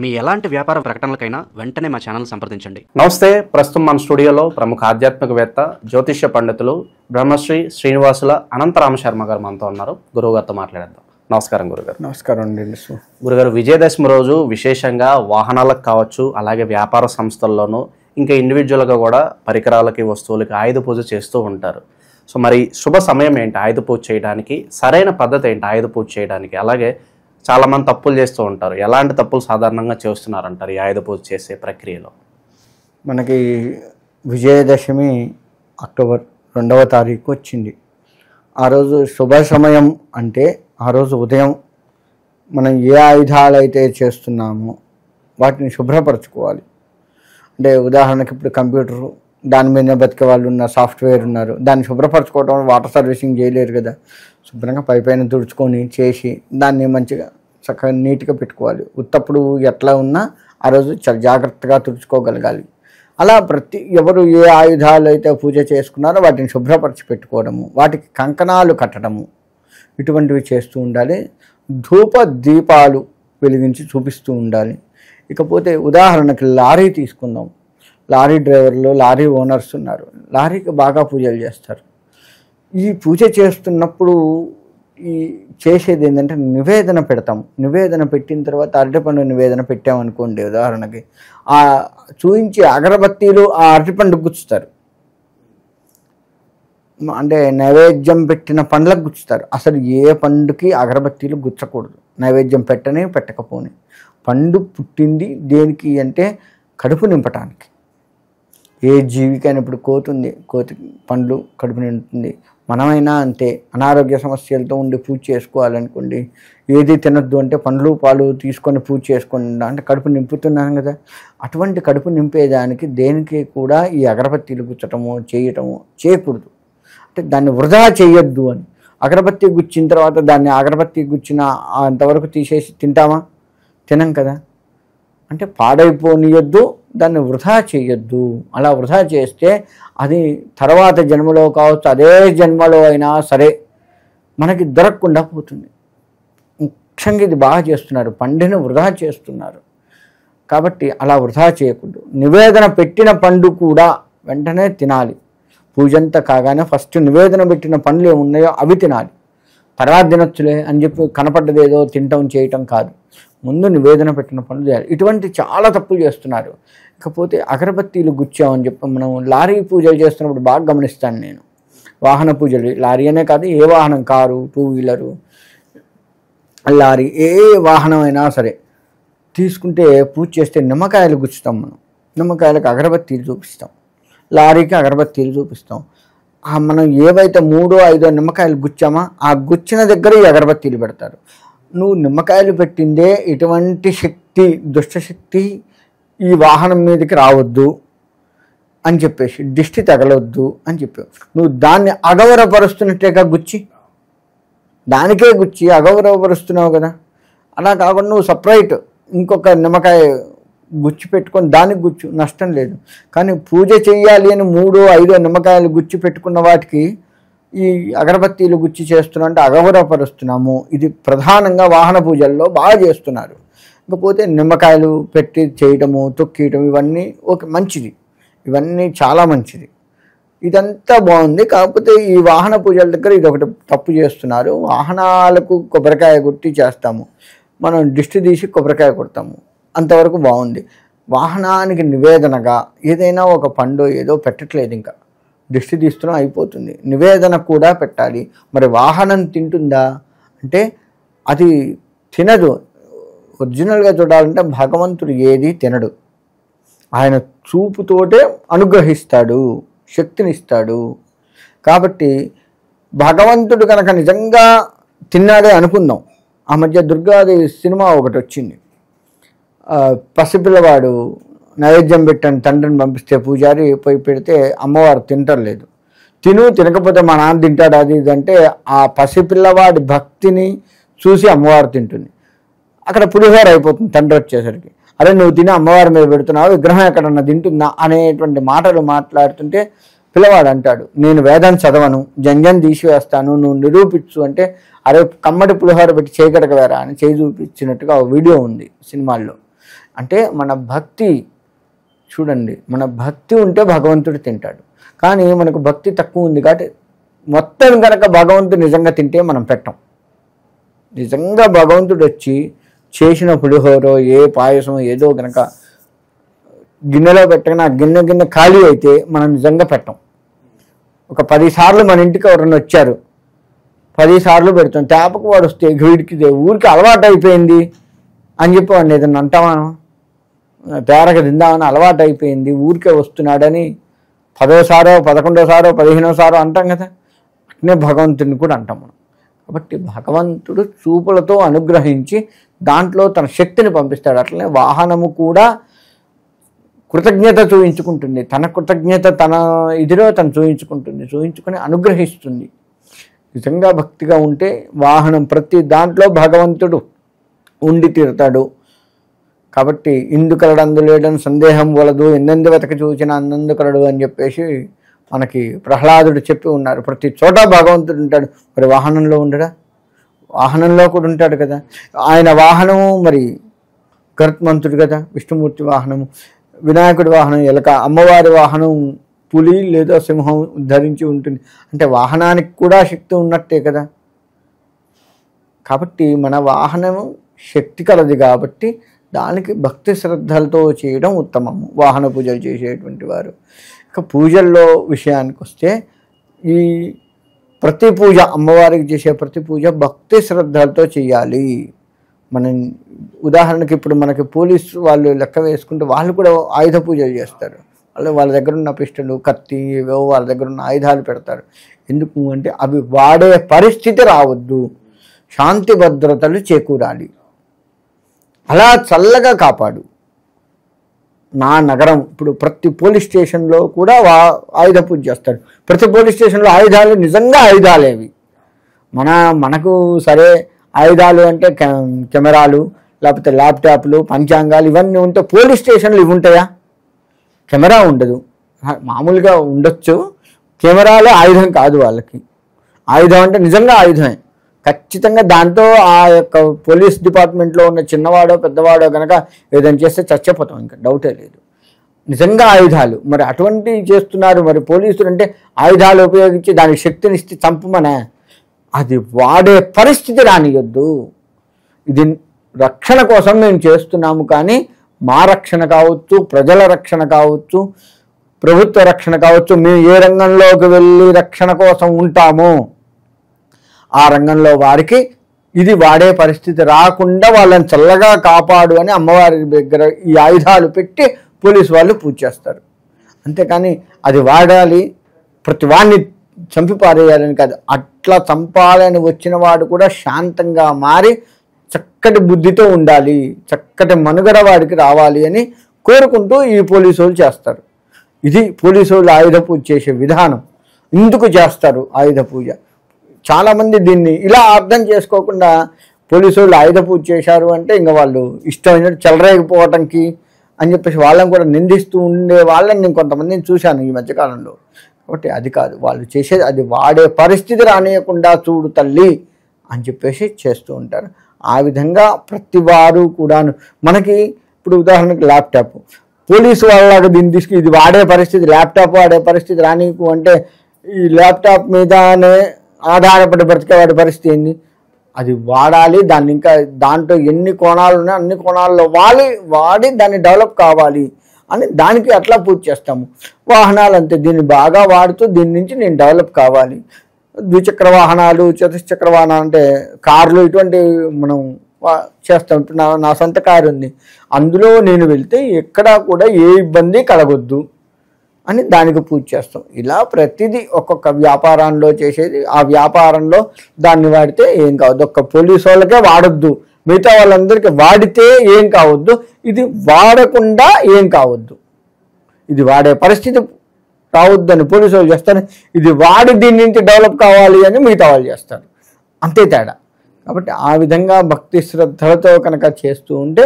మీ ఎలాంటి వ్యాపార ప్రకటనలకైనా వెంటనే మా ఛానల్ సంప్రదించండి. నమస్తే. ప్రస్తుతం మన స్టూడియోలో ప్రముఖ ఆధ్యాత్మికవేత్త జ్యోతిష్య పండితులు బ్రహ్మశ్రీ శ్రీనివాసుల అనంతరామ శర్మ గారు మనతో ఉన్నారు. గురువు గారితో మాట్లాడేద్దాం. నమస్కారం గురుగారు. నమస్కారం అండి. గురుగారు, విజయదశమి రోజు విశేషంగా వాహనాలకు కావచ్చు, అలాగే వ్యాపార సంస్థల్లోనూ ఇంకా ఇండివిజువల్గా కూడా పరికరాలకి వస్తువులకి ఆయుధ పూజ చేస్తూ ఉంటారు. సో మరి శుభ సమయం ఏంటి ఆయుధ పూజ చేయడానికి? సరైన పద్ధతి ఏంటి ఆయుధ పూజ చేయడానికి? అలాగే చాలామంది తప్పులు చేస్తూ ఉంటారు. ఎలాంటి తప్పులు సాధారణంగా చేస్తున్నారంటారు ఈ ఆయుధ పూజ చేసే ప్రక్రియలో? మనకి విజయదశమి అక్టోబర్ 2వ తారీఖు వచ్చింది. ఆ రోజు శుభ సమయం అంటే ఆ రోజు ఉదయం మనం ఏ ఆయుధాలు అయితే చేస్తున్నామో వాటిని శుభ్రపరచుకోవాలి. అంటే ఉదాహరణకి ఇప్పుడు కంప్యూటర్ దాని మీద బతికే వాళ్ళు ఉన్న సాఫ్ట్వేర్ ఉన్నారు, దాన్ని శుభ్రపరచుకోవడం వాటర్ సర్వీసింగ్ చేయలేరు కదా. శుభ్రంగా పైన తుడుచుకొని చేసి దాన్ని మంచిగా చక్కగా నీట్గా పెట్టుకోవాలి. ఉత్తప్పుడు ఎట్లా ఉన్నా ఆ రోజు చాలా జాగ్రత్తగా తుడుచుకోగలగాలి. అలా ఎవరు ఏ ఆయుధాలు అయితే పూజ చేసుకున్నారో వాటిని శుభ్రపరిచి పెట్టుకోవడము, వాటికి కంకణాలు కట్టడము, ఇటువంటివి చేస్తూ ఉండాలి. ధూప దీపాలు వెలిగించి చూపిస్తూ ఉండాలి. ఇకపోతే ఉదాహరణకి లారీ తీసుకుందాం. లారీ డ్రైవర్లు, లారీ ఓనర్స్ ఉన్నారు. లారీకి బాగా పూజలు చేస్తారు. ఈ పూజ చేస్తున్నప్పుడు ఈ చేసేది ఏంటంటే నివేదన పెడతాము. నివేదన పెట్టిన తర్వాత అరటిపండు నివేదన పెట్టామనుకోండి, ఉదాహరణకి ఆ చూయించి అగరబత్తీలు ఆ అరటిపండు గుచ్చుతారు. అంటే నైవేద్యం పెట్టిన పండ్లకు గుచ్చుతారు. అసలు ఏ పండుకి అగరబత్తీలు గుచ్చకూడదు. నైవేద్యం పెట్టకపోని. పండు పుట్టింది దేనికి అంటే కడుపు నింపటానికి. ఏ జీవికైనా ఇప్పుడు కోతి పండ్లు కడుపు నింపుతుంది. మనమైనా అంతే. అనారోగ్య సమస్యలతో ఉండి పూజ చేసుకోవాలనుకోండి, ఏది తినద్దు అంటే పండ్లు పాలు తీసుకొని పూజ చేసుకుంటా అంటే కడుపు నింపుతున్నాను కదా. అటువంటి కడుపు నింపేదానికి దేనికి కూడా ఈ అగరబత్తీలు గుచ్చటము చేయటము చేయకూడదు. అంటే దాన్ని వృధా చేయొద్దు అని. అగరబత్తి గుచ్చిన తర్వాత దాన్ని అగరబత్తి గుచ్చిన అంతవరకు తీసేసి తింటామా? తినం కదా. అంటే పాడైపోనియొద్దు, దాన్ని వృధా చేయొద్దు. అలా వృధా చేస్తే అది తర్వాత జన్మలో కావచ్చు, అదే జన్మలో అయినా సరే మనకి దొరకకుండా పోతుంది. ముఖ్యంగా ఇది బాగా చేస్తున్నారు, పండుని వృధా చేస్తున్నారు. కాబట్టి అలా వృధా చేయకూడదు. నివేదన పెట్టిన పండు కూడా వెంటనే తినాలి. పూజంతా కాగానే ఫస్ట్ నివేదన పెట్టిన పండ్లు ఏమున్నాయో అవి తినాలి. తర్వాత తినొచ్చులే అని చెప్పి కనపడ్డదేదో తినటం చేయటం కాదు. ముందు నివేదన పెట్టిన పనులు చేయాలి. ఇటువంటి చాలా తప్పులు చేస్తున్నారు. ఇకపోతే అగరబత్తీలు గుచ్చామని చెప్పి మనం లారీ పూజలు చేస్తున్నప్పుడు బాగా గమనిస్తాను నేను. వాహన పూజలు, లారీ అనే కాదు, ఏ వాహనం, కారు, 2 వీలరు, లారీ, ఏ వాహనం అయినా సరే తీసుకుంటే పూజ చేస్తే నిమ్మకాయలు గుచ్చుతాం. మనం నిమ్మకాయలకు అగరబత్తీలు చూపిస్తాం, లారీకి అగరబత్తీలు చూపిస్తాం. మనం ఏవైతే 3, 5 నిమ్మకాయలు గుచ్చామా ఆ గుచ్చిన దగ్గర ఈ అగరబత్తీలు పెడతారు. నువ్వు నిమ్మకాయలు పెట్టిందే ఎటువంటి శక్తి, దుష్టశక్తి ఈ వాహనం మీదకి రావద్దు అని చెప్పేసి, దిష్టి తగలొద్దు అని చెప్పావు. నువ్వు దాన్ని అగౌరవపరుస్తున్నట్టేగా గుచ్చి, దానికే గుచ్చి అగౌరవపరుస్తున్నావు కదా. అలా కాకుండా నువ్వు సపరేట్ ఇంకొక నిమ్మకాయ గుచ్చి పెట్టుకొని దానికి గుచ్చు, నష్టం లేదు. కానీ పూజ చెయ్యాలి అని 3, 5 నిమ్మకాయలు గుచ్చి పెట్టుకున్న వాటికి ఈ అగరబత్తీలు గుచ్చి చేస్తున్నాం అంటే అగౌరవపరుస్తున్నాము. ఇది ప్రధానంగా వాహన పూజల్లో బాగా చేస్తున్నారు. ఇకపోతే నిమ్మకాయలు పెట్టి చేయటము, తొక్కియటం ఇవన్నీ మంచిది, ఇవన్నీ చాలా మంచిది. ఇదంతా బాగుంది. కాకపోతే ఈ వాహన పూజల దగ్గర ఇది ఒకటి తప్పు చేస్తున్నారు. వాహనాలకు కొబ్బరికాయ కొట్టి చేస్తాము, మనం దిష్టి తీసి కొబ్బరికాయ కొడతాము, అంతవరకు బాగుంది. వాహనానికి నివేదనగా ఏదైనా ఒక పండు ఏదో పెట్టట్లేదు, ఇంకా దిష్టి తీస్తున్నా అయిపోతుంది. నివేదన కూడా పెట్టాలి. మరి వాహనం తింటుందా అంటే అది తినదు. ఒరిజినల్గా చూడాలంటే భగవంతుడు ఏది తినడు. ఆయన చూపుతోటే అనుగ్రహిస్తాడు, శక్తినిస్తాడు. కాబట్టి భగవంతుడు కనుక నిజంగా తిన్నాడే అనుకుందాం. ఆ మధ్య దుర్గాదేవి సినిమా ఒకటి వచ్చింది. పసిపిల్లవాడు నైవేద్యం పెట్టని తండ్రిని పంపిస్తే పూజారి పోయి పెడితే అమ్మవారు తింటలేదు. తినకపోతే మా నాన్న తింటాడు అది ఇది అంటే ఆ పసిపిల్లవాడి భక్తిని చూసి అమ్మవారు తింటుంది. అక్కడ పులిహోర అయిపోతుంది తండ్రి వచ్చేసరికి. అరే నువ్వు తిని అమ్మవారి మీద పెడుతున్నావు, విగ్రహం ఎక్కడన్నా తింటుందా అనేటువంటి మాటలు మాట్లాడుతుంటే పిల్లవాడు అంటాడు, నేను వేదం చదవను, జంజం తీసివేస్తాను, నువ్వు నిరూపించు అంటే, అరే కమ్మడి పులిహోర పెట్టి చేయగడగవేరా అని చేయి చూపించినట్టుగా వీడియో ఉంది సినిమాల్లో. అంటే మన భక్తి చూడండి, మన భక్తి ఉంటే భగవంతుడు తింటాడు. కానీ మనకు భక్తి తక్కువ ఉంది కాబట్టి మొత్తం కనుక భగవంతుడు నిజంగా తింటే మనం పెట్టం. నిజంగా భగవంతుడు వచ్చి చేసిన పులిహోరో ఏ పాయసం ఏదో కనుక గిన్నెలో పెట్టగానే ఆ గిన్నె ఖాళీ అయితే మనం నిజంగా పెట్టం. ఒక 10 సార్లు మన ఇంటికి ఎవరైనా వచ్చారు, 10 సార్లు పెడతాం. తేపకు వాడు వస్తే వీడికి ఊరికి అలవాటు అయిపోయింది అని చెప్పి వాడిని ఏదన్నా అంటామా? పేరక తిందామని అలవాటు అయిపోయింది, ఊరికే వస్తున్నాడని 10వ సారో 11వ సారో 15వ సారో అంటాం కదా. అట్నే భగవంతుడిని కూడా అంటాం మనం. కాబట్టి భగవంతుడు చూపులతో అనుగ్రహించి దాంట్లో తన శక్తిని పంపిస్తాడు. అట్లనే వాహనము కూడా కృతజ్ఞత చూయించుకుంటుంది, తన కృతజ్ఞత తన ఇదిలో తను చూయించుకుని అనుగ్రహిస్తుంది. నిజంగా భక్తిగా ఉంటే వాహనం ప్రతి దాంట్లో భగవంతుడు ఉండి తీరుతాడు. కాబట్టి ఇందుకలడు అందులేడని సందేహం వలదు, ఎన్నెందు వెతక చూచిన అన్నందుకలడు అని చెప్పేసి మనకి ప్రహ్లాదుడు చెప్పి ఉన్నారు. ప్రతి చోట భగవంతుడు ఉంటాడు. మరి వాహనంలో ఉండడా? వాహనంలో కూడా ఉంటాడు కదా. ఆయన వాహనము మరి గరుత్మంతుడు కదా, విష్ణుమూర్తి వాహనము. వినాయకుడి వాహనం ఎలక, అమ్మవారి వాహనం పులి లేదా సింహం ధరించి ఉంటుంది. అంటే వాహనానికి కూడా శక్తి ఉన్నట్టే కదా. కాబట్టి మన వాహనము శక్తి కలది కాబట్టి దానికి భక్తి శ్రద్ధలతో చేయడం ఉత్తమము వాహన పూజలు చేసేటువంటి వారు. ఇక పూజల్లో విషయానికి వస్తే ఈ ప్రతి పూజ, అమ్మవారికి చేసే ప్రతి పూజ భక్తి శ్రద్ధలతో చేయాలి. మనం ఉదాహరణకి ఇప్పుడు మనకి పోలీసు వాళ్ళు లెక్క వేసుకుంటే వాళ్ళు కూడా ఆయుధ పూజలు చేస్తారు. వాళ్ళ దగ్గర ఉన్న పిస్టలు, కత్తి, ఏవో వాళ్ళ దగ్గర ఉన్న ఆయుధాలు పెడతారు. ఎందుకు అంటే అవి వాడే పరిస్థితి రావద్దు, శాంతి భద్రతలు చేకూరాలి. అలా చల్లగా కాపాడు నా నగరం. ఇప్పుడు ప్రతి పోలీస్ స్టేషన్లో కూడా ఆయుధ పూజ చేస్తారు. ప్రతి పోలీస్ స్టేషన్లో ఆయుధాలు నిజంగా ఆయుధాలేవి. మనకు సరే ఆయుధాలు అంటే కెమెరాలు, లేకపోతే ల్యాప్టాప్లు, పంచాంగాలు ఇవన్నీ ఉంటే పోలీస్ స్టేషన్లు ఇవి ఉంటాయా? కెమెరా ఉండదు. మామూలుగా ఉండొచ్చు, కెమెరాలో ఆయుధం కాదు వాళ్ళకి. ఆయుధం అంటే నిజంగా ఆయుధమే. ఖచ్చితంగా దాంతో ఆ యొక్క పోలీస్ డిపార్ట్మెంట్లో ఉన్న చిన్నవాడో పెద్దవాడో కనుక ఏదైనా చేస్తే చచ్చిపోతాం, ఇంకా డౌటే లేదు. నిజంగా ఆయుధాలు మరి అటువంటివి చేస్తున్నారు. మరి పోలీసులు అంటే ఆయుధాలు ఉపయోగించి దానికి శక్తినిస్తే చంపమనే, అది వాడే పరిస్థితి రానియొద్దు. ఇది రక్షణ కోసం మేము చేస్తున్నాము, కానీ మా రక్షణ కావచ్చు, ప్రజల రక్షణ కావచ్చు, ప్రభుత్వ రక్షణ కావచ్చు, మేము ఏ రంగంలోకి వెళ్ళి రక్షణ కోసం ఉంటామో ఆ రంగంలో వారికి ఇది వాడే పరిస్థితి రాకుండా వాళ్ళని చల్లగా కాపాడు అని అమ్మవారి దగ్గర ఈ ఆయుధాలు పెట్టి పోలీసు వాళ్ళు పూజ చేస్తారు. అంతేకాని అది వాడాలి, ప్రతి వాడిని చంపి పారేయాలని కాదు. అట్లా చంపాలని వచ్చిన వాడు కూడా శాంతంగా మారి చక్కటి బుద్ధితో ఉండాలి, చక్కటి మనుగడ వాడికి రావాలి అని కోరుకుంటూ ఈ పోలీసు వాళ్ళు చేస్తారు. ఇది పోలీసు వాళ్ళు ఆయుధ పూజ చేసే విధానం. ఎందుకు చేస్తారు ఆయుధ పూజ? చాలామంది దీన్ని ఇలా అర్థం చేసుకోకుండా పోలీసు వాళ్ళు ఆయుధ పూజ చేశారు అంటే ఇంకా వాళ్ళు ఇష్టమైనట్టు చెలరేగిపోవటానికి అని చెప్పేసి వాళ్ళని కూడా నిందిస్తూ ఉండే వాళ్ళని నేను కొంతమందిని చూశాను ఈ మధ్యకాలంలో. కాబట్టి అది కాదు, వాళ్ళు చేసేది అది వాడే పరిస్థితి రానియకుండా చూడు తల్లి అని చెప్పేసి చేస్తూ ఉంటారు. ఆ విధంగా ప్రతి వారు కూడాను మనకి ఇప్పుడు ఉదాహరణకి ల్యాప్టాప్, పోలీసు వాళ్ళకి దీన్ని తీసుకు ఇది వాడే పరిస్థితి, ల్యాప్టాప్ వాడే పరిస్థితి రానీకు అంటే ఈ ల్యాప్టాప్ మీదనే ఆధారపడి బ్రతికేవాడి పరిస్థితి ఏంది? అది వాడాలి, దాన్ని ఇంకా దాంట్లో ఎన్ని కోణాలు ఉన్నాయో అన్ని కోణాల్లో వాడి దాన్ని డెవలప్ కావాలి అని దానికి అట్లా పూజ చేస్తాము. వాహనాలు అంతే, దీన్ని బాగా వాడుతూ దీని నుంచి నేను డెవలప్ కావాలి. ద్విచక్ర వాహనాలు, చతుశ్చక్ర వాహనాలు అంటే కార్లు, ఇటువంటి మనం చేస్తాం. ఇప్పుడు నా సొంత కారు ఉంది, అందులో నేను వెళ్తే ఎక్కడా కూడా ఏ ఇబ్బంది కలగొద్దు అని దానికి పూజ చేస్తాం. ఇలా ప్రతిదీ ఒక్కొక్క వ్యాపారంలో చేసేది, ఆ వ్యాపారంలో దాన్ని వాడితే ఏం కావద్దు. ఒక్క పోలీసు వాళ్ళకే వాడొద్దు, మిగతా వాళ్ళందరికీ వాడితే ఏం కావద్దు, ఇది వాడకుండా ఏం కావద్దు, ఇది వాడే పరిస్థితి రావద్దు అని పోలీసు వాళ్ళు చేస్తారు. ఇది వాడి దీని నుంచి డెవలప్ కావాలి అని మిగతా వాళ్ళు చేస్తారు, అంతే తేడా. కాబట్టి ఆ విధంగా భక్తి శ్రద్ధలతో కనుక చేస్తూ ఉంటే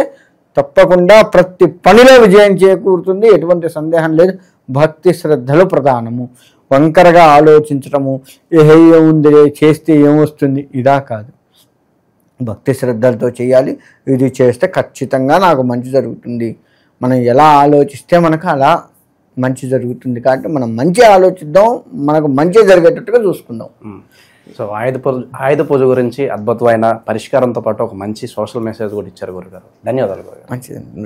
తప్పకుండా ప్రతి పనిలో విజయం చేకూరుతుంది, ఎటువంటి సందేహం లేదు. భక్తి శ్రద్ధలు ప్రధానము. వంకరగా ఆలోచించడము, ఏముంది చేస్తే ఏమొస్తుంది ఇదా కాదు. భక్తి శ్రద్ధలతో చేయాలి. ఇది చేస్తే ఖచ్చితంగా నాకు మంచి జరుగుతుంది. మనం ఎలా ఆలోచిస్తే మనకు అలా మంచి జరుగుతుంది. కాబట్టి మనం మంచి ఆలోచిద్దాం, మనకు మంచి జరిగేటట్టుగా చూసుకుందాం. సో ఆయుధ పూజ గురించి అద్భుతమైన పరిష్కారంతో పాటు ఒక మంచి సోషల్ మెసేజ్ కూడా ఇచ్చారు గురుగారు. ధన్యవాదాలు గురుగారు. మంచిది.